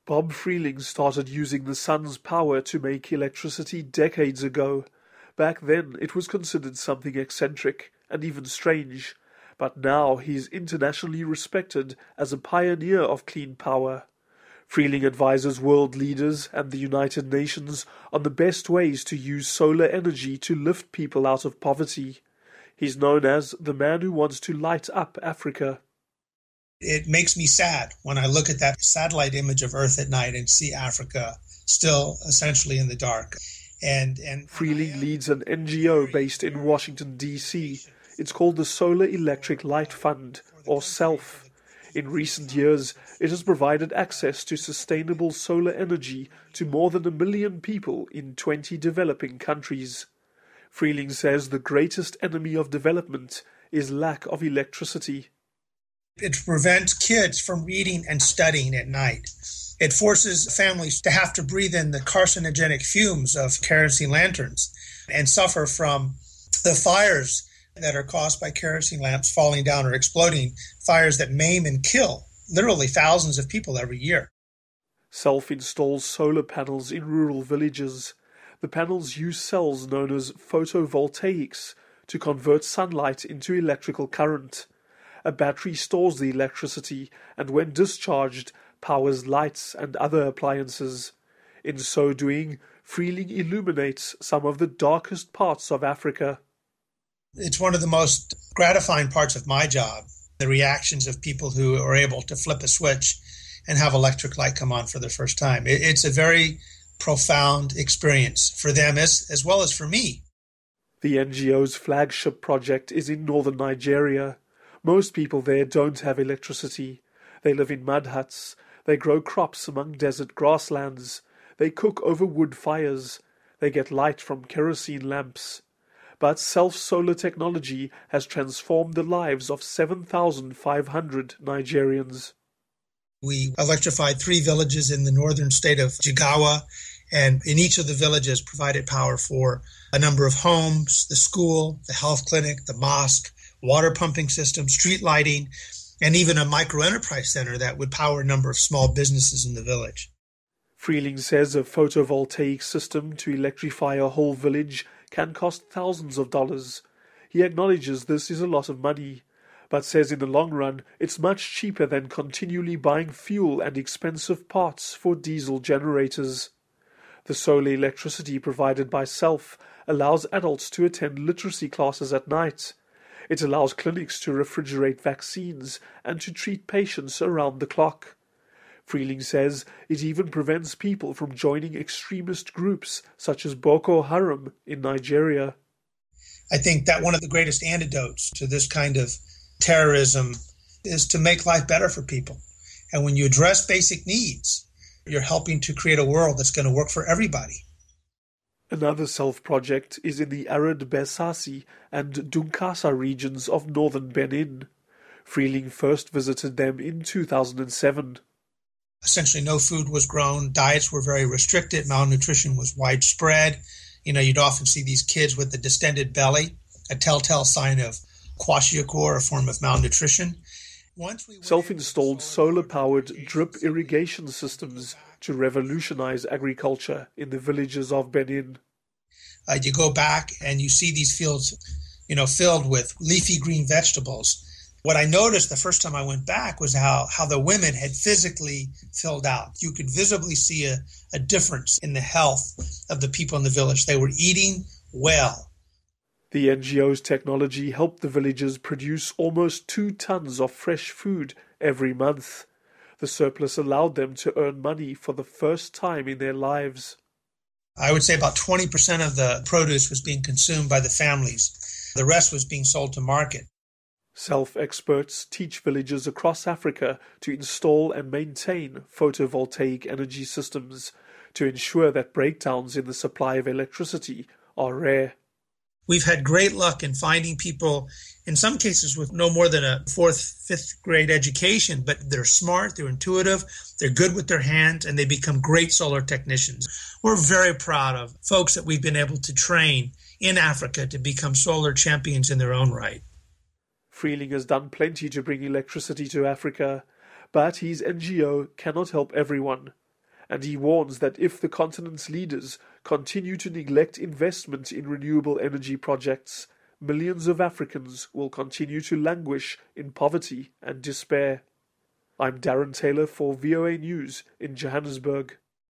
Bob Freeling started using the sun's power to make electricity decades ago. Back then, it was considered something eccentric and even strange, but now he's internationally respected as a pioneer of clean power. Freeling advises world leaders and the United Nations on the best ways to use solar energy to lift people out of poverty. He's known as the man who wants to light up Africa. It makes me sad when I look at that satellite image of Earth at night and see Africa still essentially in the dark. And Freeling leads an NGO based in Washington, D.C. It's called the Solar Electric Light Fund, or SELF. In recent years, it has provided access to sustainable solar energy to more than 1 million people in 20 developing countries. Freeling says the greatest enemy of development is lack of electricity. It prevents kids from reading and studying at night. It forces families to have to breathe in the carcinogenic fumes of kerosene lanterns and suffer from the fires that are caused by kerosene lamps falling down or exploding, fires that maim and kill literally thousands of people every year. SELF installs solar panels in rural villages. The panels use cells known as photovoltaics to convert sunlight into electrical current. A battery stores the electricity and, when discharged, powers lights and other appliances. In so doing, Freeling illuminates some of the darkest parts of Africa. It's one of the most gratifying parts of my job, the reactions of people who are able to flip a switch and have electric light come on for the first time. It's a very profound experience for them as well as for me. The NGO's flagship project is in northern Nigeria. Most people there don't have electricity. They live in mud huts. They grow crops among desert grasslands. They cook over wood fires. They get light from kerosene lamps. But self-solar technology has transformed the lives of 7,500 Nigerians. We electrified 3 villages in the northern state of Jigawa, and in each of the villages provided power for a number of homes, the school, the health clinic, the mosque, water pumping system, street lighting, and even a micro-enterprise center that would power a number of small businesses in the village. Freeling says a photovoltaic system to electrify a whole village can cost thousands of dollars. He acknowledges this is a lot of money, but says in the long run it's much cheaper than continually buying fuel and expensive parts for diesel generators. The solar electricity provided by SELF allows adults to attend literacy classes at night. It allows clinics to refrigerate vaccines and to treat patients around the clock. Freeling says it even prevents people from joining extremist groups such as Boko Haram in Nigeria. I think that one of the greatest antidotes to this kind of terrorism is to make life better for people. And when you address basic needs, you're helping to create a world that's going to work for everybody. Another SELF project is in the arid Besasi and Dunkasa regions of northern Benin. Freeling first visited them in 2007. Essentially no food was grown, diets were very restricted, malnutrition was widespread. You'd often see these kids with a distended belly, a telltale sign of kwashiorkor, a form of malnutrition. Self-installed solar-powered drip irrigation systems to revolutionize agriculture in the villages of Benin. You go back and you see these fields, filled with leafy green vegetables. What I noticed the first time I went back was how the women had physically filled out. You could visibly see a difference in the health of the people in the village. They were eating well. The NGO's technology helped the villagers produce almost 2 tons of fresh food every month. The surplus allowed them to earn money for the first time in their lives. I would say about 20% of the produce was being consumed by the families. The rest was being sold to market. SELF experts teach villagers across Africa to install and maintain photovoltaic energy systems to ensure that breakdowns in the supply of electricity are rare. We've had great luck in finding people, in some cases with no more than a 4th, 5th grade education, but they're smart, they're intuitive, they're good with their hands, and they become great solar technicians. We're very proud of folks that we've been able to train in Africa to become solar champions in their own right. Freeling has done plenty to bring electricity to Africa, but his NGO cannot help everyone. and he warns that if the continent's leaders continue to neglect investment in renewable energy projects, millions of Africans will continue to languish in poverty and despair. I'm Darren Taylor for VOA News in Johannesburg.